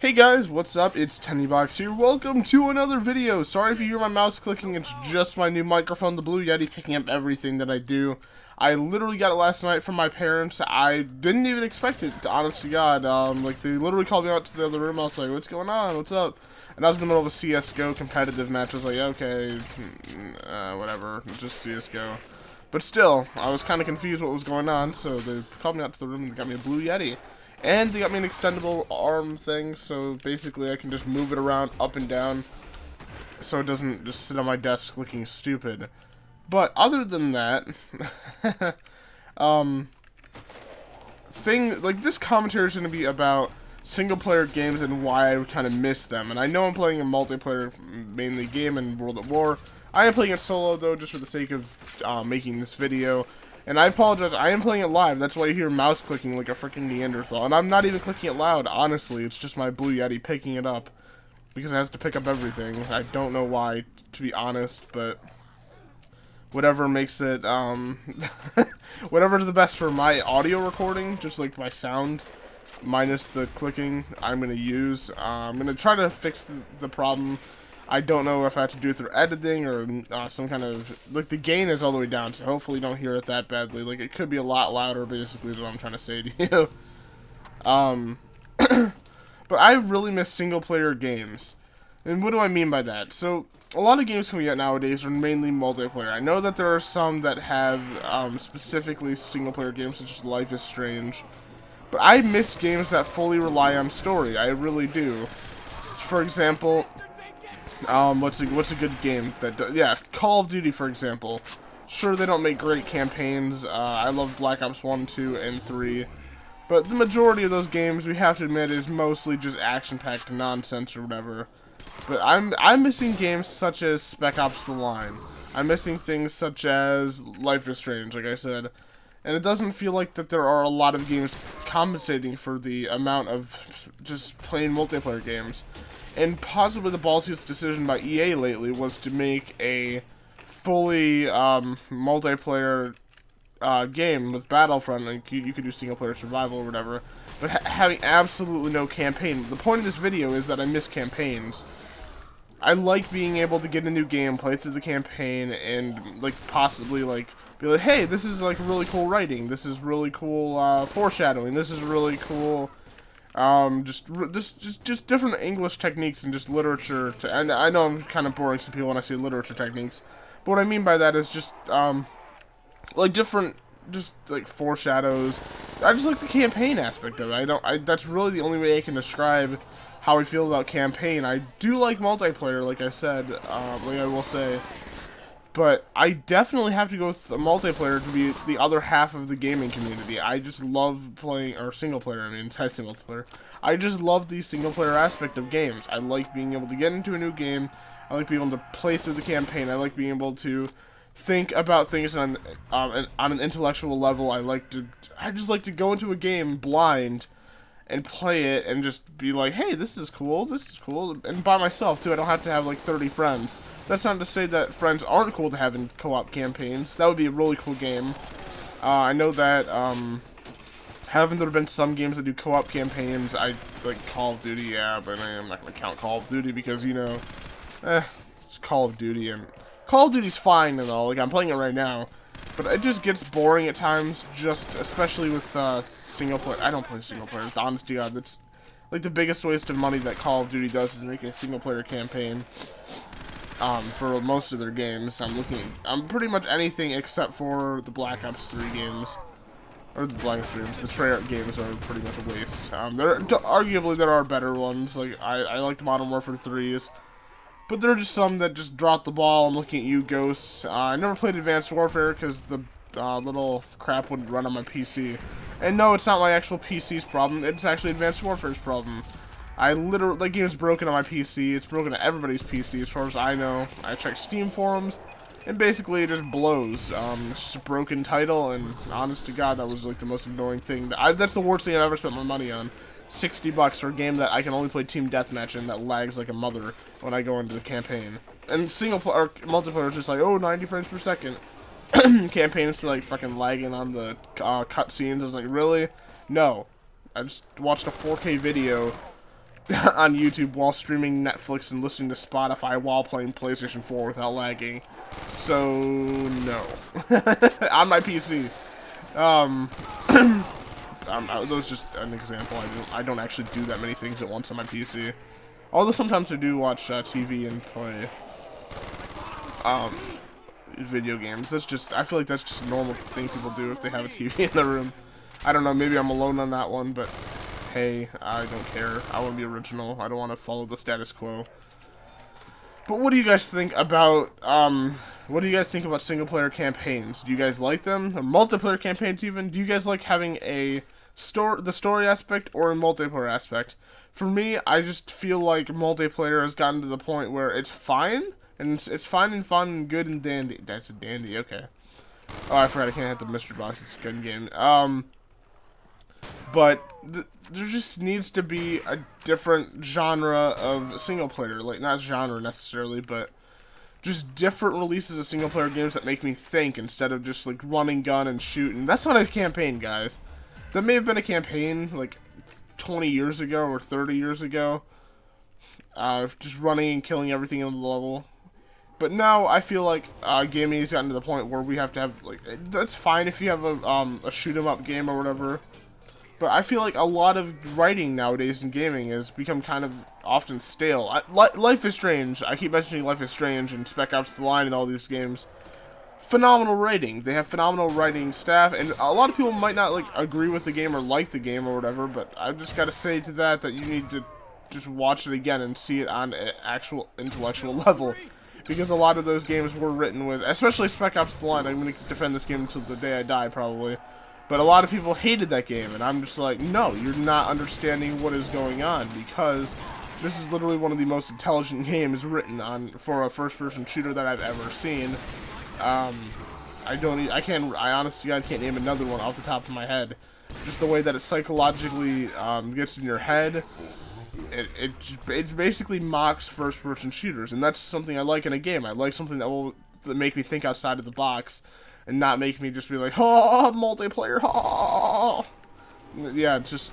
Hey guys, what's up? It's TennyBox here. Welcome to another video. Sorry if you hear my mouse clicking, it's just my new microphone, the Blue Yeti, picking up everything that I do. I literally got it last night from my parents. I didn't even expect it, honest to God. Like, they literally called me out to the other room. I was like, what's going on? What's up? And I was in the middle of a CSGO competitive match. I was like, okay, whatever, just CSGO. But still, I was kind of confused what was going on, so they called me out to the room and got me a Blue Yeti. And they got me an extendable arm thing, so basically I can just move it around up and down so it doesn't just sit on my desk looking stupid. But other than that, this commentary is going to be about single-player games and why I kind of miss them. And I know I'm playing a multiplayer mainly game in World at War. I am playing it solo, though, just for the sake of making this video. And I apologize, I am playing it live. That's why you hear mouse clicking like a freaking Neanderthal. And I'm not even clicking it loud, honestly. It's just my Blue Yeti picking it up. Because it has to pick up everything. I don't know why, to be honest, but whatever makes it, whatever's the best for my audio recording, just like my sound, minus the clicking, I'm going to use. I'm going to try to fix the problem. I don't know if I have to do it through editing or some kind of, like, the gain is all the way down, so hopefully you don't hear it that badly. Like, it could be a lot louder, basically, is what I'm trying to say to you. But I really miss single-player games. And what do I mean by that? So, a lot of games coming out nowadays are mainly multiplayer. I know that there are some that have specifically single-player games, such as Life is Strange. But I miss games that fully rely on story. I really do. For example, what's a good game that yeah, Call of Duty, for example. Sure, they don't make great campaigns. I love Black Ops 1, 2, and 3. But the majority of those games, we have to admit, is mostly just action-packed nonsense or whatever. But I'm missing games such as Spec Ops: The Line. I'm missing things such as Life is Strange, like I said. And it doesn't feel like that there are a lot of games compensating for the amount of just plain multiplayer games. And possibly the ballsiest decision by EA lately was to make a fully multiplayer game with Battlefront. Like you could do single-player survival or whatever, but having absolutely no campaign. The point of this video is that I miss campaigns. I like being able to get a new game, play through the campaign, and like possibly like be like, hey, this is like really cool writing. This is really cool foreshadowing. This is really cool. Just different English techniques and just literature. And I know I'm kind of boring some people when I say literature techniques, but what I mean by that is just like different, just like foreshadows. I just like the campaign aspect of it. That's really the only way I can describe how I feel about campaign. I do like multiplayer, like I said, like I will say. But I definitely have to go with a multiplayer to be the other half of the gaming community. I just love playing, or single player, I mean, single player. I just love the single player aspect of games. I like being able to get into a new game. I like being able to play through the campaign. I like being able to think about things on an intellectual level. I just like to go into a game blind and play it and just be like, hey, this is cool, and by myself, too. I don't have to have, like, 30 friends. That's not to say that friends aren't cool to have in co-op campaigns. That would be a really cool game. I know that, haven't there been some games that do co-op campaigns? Like, Call of Duty, yeah, but I'm not gonna count Call of Duty because, you know, it's Call of Duty, and Call of Duty's fine and all, like, I'm playing it right now. But it just gets boring at times, just especially with single player. I don't play single player. Honest to God, that's like the biggest waste of money that Call of Duty does is making a single player campaign. For most of their games, I'm pretty much anything except for the Black Ops 3 games, or the Black Ops 3 games. The Treyarch games are pretty much a waste. Arguably there are better ones. Like I liked Modern Warfare 3's. But there are just some that just drop the ball. I'm looking at you, Ghosts. I never played Advanced Warfare because the little crap wouldn't run on my PC. And no, it's not my actual PC's problem. It's actually Advanced Warfare's problem. That game's broken on my PC. It's broken on everybody's PC as far as I know. I checked Steam forums, and basically it just blows. It's just a broken title, and honest to God, that was like the most annoying thing. That's the worst thing I've ever spent my money on. $60 for a game that I can only play team deathmatch in that lags like a mother when I go into the campaign. And multiplayer is just like, oh, 90 frames per second. Campaign is like fucking lagging on the cutscenes. I was like, really? No. I just watched a 4K video on YouTube while streaming Netflix and listening to Spotify while playing PlayStation 4 without lagging. So, no. On my PC. That was just an example. I don't actually do that many things at once on my PC. Although sometimes I do watch TV and play video games. That's just, I feel like that's just a normal thing people do if they have a TV in the room. I don't know, maybe I'm alone on that one, but hey, I don't care. I want to be original. I don't want to follow the status quo. But what do you guys think about single player campaigns? Do you guys like them? Or multiplayer campaigns even? Do you guys like having the story aspect or a multiplayer aspect? For me, I just feel like multiplayer has gotten to the point where it's fine, and it's fine and fun and good and dandy. That's a dandy, okay. Oh, I forgot I can't hit the mystery box. It's a good game. But there just needs to be a different genre of single player, like not genre necessarily, but just different releases of single player games that make me think instead of just like running gun and shooting. That's not a campaign, guys. That may have been a campaign like 20 years ago or 30 years ago, just running and killing everything in the level. But now I feel like gaming has gotten to the point where we have to have, like, that's fine if you have a shoot 'em up game or whatever. But I feel like a lot of writing nowadays in gaming has become kind of often stale. Life is Strange. I keep mentioning Life is Strange and Spec Ops: The Line and all these games. Phenomenal writing. They have phenomenal writing staff, and a lot of people might not like agree with the game or like the game or whatever. But I've just got to say to that you need to just watch it again and see it on an actual intellectual level. Because a lot of those games were written with, especially Spec Ops: The Line. I'm going to defend this game until the day I die, probably. But a lot of people hated that game, and I'm just like, no, you're not understanding what is going on, because this is literally one of the most intelligent games written for a first-person shooter that I've ever seen. I honestly, I can't name another one off the top of my head. Just the way that it psychologically gets in your head. It basically mocks first-person shooters, and that's something I like in a game. I like something that will make me think outside of the box, and not make me just be like, oh, multiplayer, oh. Yeah, it's just,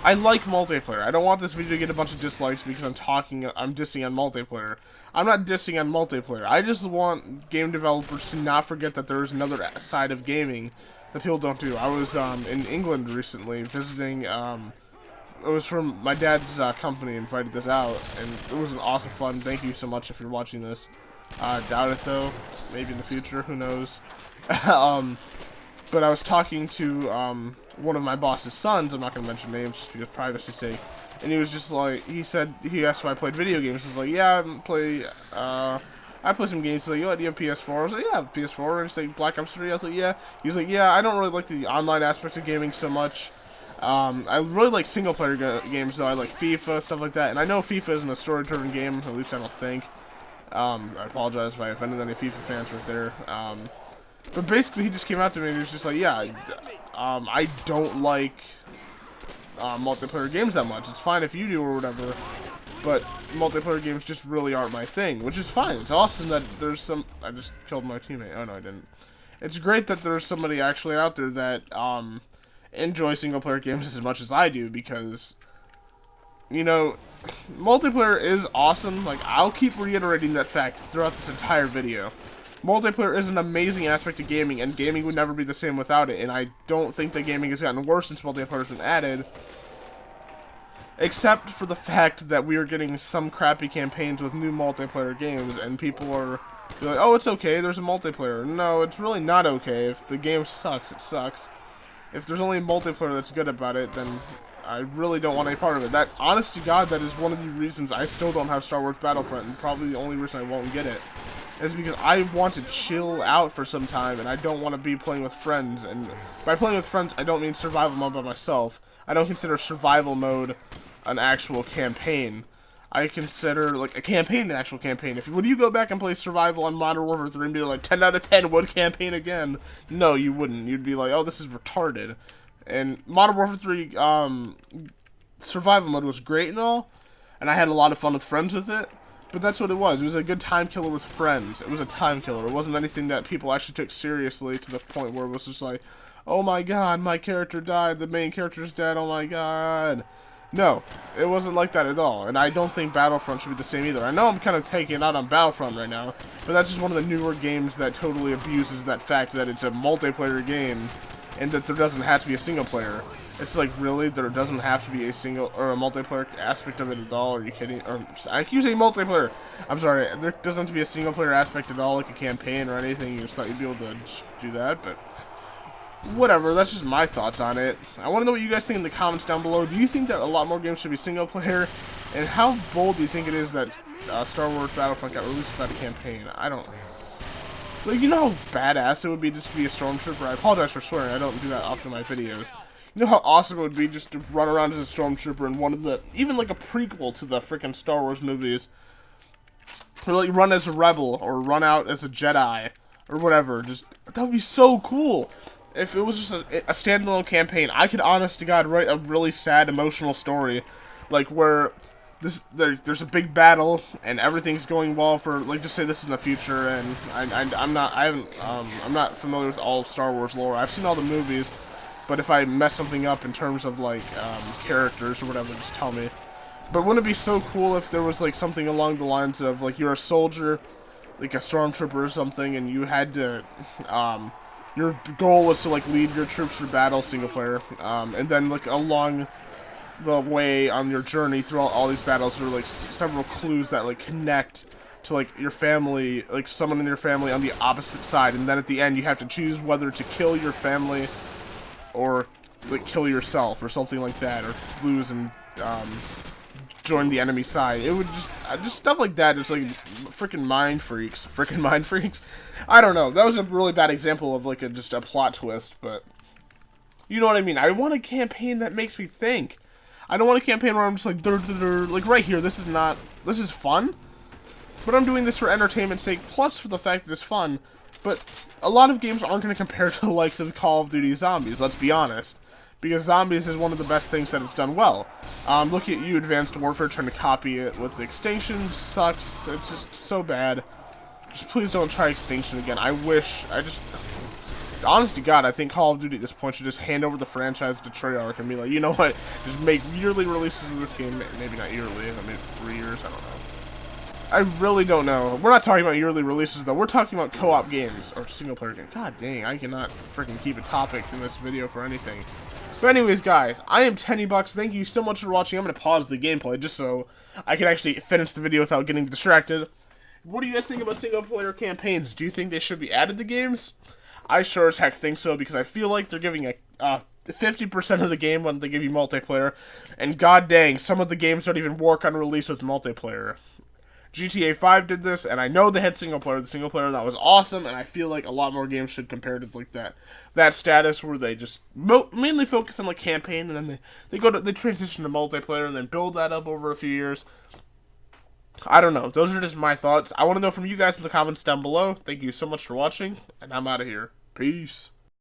I like multiplayer. I don't want this video to get a bunch of dislikes because I'm dissing on multiplayer. I'm not dissing on multiplayer. I just want game developers to not forget that there is another side of gaming that people don't do. I was in England recently visiting, it was from my dad's company invited this out, and it was an awesome fun. Thank you so much if you're watching this. Doubt it though, maybe in the future, who knows. But I was talking to one of my boss's sons. I'm not going to mention names just because of privacy's sake. And he was just like, he asked if I played video games. He's like, yeah, I play some games. He's like, yo, do you have PS4? I was like, yeah, I have PS4. And he's like, Black Ops 3? I was like, yeah. He's like, yeah, I don't really like the online aspect of gaming so much. I really like single player games though. I like FIFA, stuff like that. And I know FIFA isn't a story-driven game, at least I don't think. I apologize if I offended any FIFA fans right there. But basically, he just came out to me and he was just like, yeah, I don't like multiplayer games that much. It's fine if you do or whatever, but multiplayer games just really aren't my thing, which is fine. It's awesome that there's some... I just killed my teammate. Oh, no, I didn't. It's great that there's somebody actually out there that enjoys single-player games as much as I do, because, you know, multiplayer is awesome. Like, I'll keep reiterating that fact throughout this entire video. Multiplayer is an amazing aspect of gaming, and gaming would never be the same without it, and I don't think that gaming has gotten worse since multiplayer has been added, except for the fact that we are getting some crappy campaigns with new multiplayer games, and people are like, oh, it's okay, there's a multiplayer. No, it's really not okay. If the game sucks, it sucks. If there's only multiplayer that's good about it, then I really don't want any part of it. That, honest to God, that is one of the reasons I still don't have Star Wars Battlefront, and probably the only reason I won't get it, is because I want to chill out for some time, and I don't want to be playing with friends. And by playing with friends, I don't mean survival mode by myself. I don't consider survival mode an actual campaign. I consider, like, a campaign an actual campaign. Would you go back and play survival on Modern Warfare 3 and be like, 10 out of 10, would campaign again? No, you wouldn't. You'd be like, oh, this is retarded. And Modern Warfare 3 survival mode was great and all, and I had a lot of fun with friends with it, but that's what it was. It was a good time killer with friends. It was a time killer. It wasn't anything that people actually took seriously to the point where it was just like, oh my god, my character died, the main character's dead, oh my god. No, it wasn't like that at all, and I don't think Battlefront should be the same either. I know I'm kind of taking it out on Battlefront right now, but that's just one of the newer games that totally abuses that fact that it's a multiplayer game, and that there doesn't have to be a single player. It's like, really? There doesn't have to be a single, or a multiplayer aspect of it at all? Are you kidding? Or, I keep saying multiplayer. I'm sorry, there doesn't have to be a single player aspect at all, like a campaign or anything. You just thought you'd be able to do that, but whatever, that's just my thoughts on it. I want to know what you guys think in the comments down below. Do you think that a lot more games should be single player? And how bold do you think it is that Star Wars Battlefront got released without a campaign? I don't... Like, you know how badass it would be just to be a stormtrooper? I apologize for swearing, I don't do that often in my videos. You know how awesome it would be just to run around as a stormtrooper in one of the... Even like a prequel to the freaking Star Wars movies. Or like run as a rebel, or run out as a Jedi, or whatever. Just, that would be so cool. If it was just a standalone campaign, I could, honest to God, write a really sad, emotional story, like where there's a big battle and everything's going well for, like, just say this is in the future, and I'm not familiar with all of Star Wars lore. I've seen all the movies, but if I mess something up in terms of like characters or whatever, just tell me. But wouldn't it be so cool if there was like something along the lines of like you're a soldier, like a stormtrooper or something, and you had to your goal was to, like, lead your troops through battle, single player, and then, like, along the way on your journey through all these battles, there are, like, several clues that, like, connect to, like, your family, like, someone in your family on the opposite side, and then at the end you have to choose whether to kill your family or, like, kill yourself or something like that, or lose and, join the enemy side. It would just stuff like that, just like freaking mind freaks. I don't know. That was a really bad example of like just a plot twist, but you know what I mean. I want a campaign that makes me think. I don't want a campaign where I'm just like like right here. This is fun, but I'm doing this for entertainment's sake, plus for the fact that it's fun. But a lot of games aren't going to compare to the likes of Call of Duty Zombies. Let's be honest. Because Zombies is one of the best things that it's done well. Look at you, Advanced Warfare, trying to copy it with Extinction. Sucks. It's just so bad. Just please don't try Extinction again. Honest to God, I think Call of Duty at this point should just hand over the franchise to Treyarch and be like, you know what, just make yearly releases of this game. Maybe not yearly, I mean 3 years, I don't know. I really don't know. We're not talking about yearly releases, though. We're talking about co-op games, or single-player games. God dang, I cannot freaking keep a topic in this video for anything. But anyways, guys, I am TennyBucks. Thank you so much for watching. I'm going to pause the gameplay just so I can actually finish the video without getting distracted. What do you guys think about single-player campaigns? Do you think they should be added to games? I sure as heck think so, because I feel like they're giving a 50% of the game when they give you multiplayer, and god dang, some of the games don't even work on release with multiplayer. GTA 5 did this, and I know they had single player. The single player, that was awesome, and I feel like a lot more games should compare to like that status where they just mainly focus on like campaign, and then they transition to multiplayer and then build that up over a few years. I don't know. Those are just my thoughts. I want to know from you guys in the comments down below. Thank you so much for watching, and I'm out of here. Peace.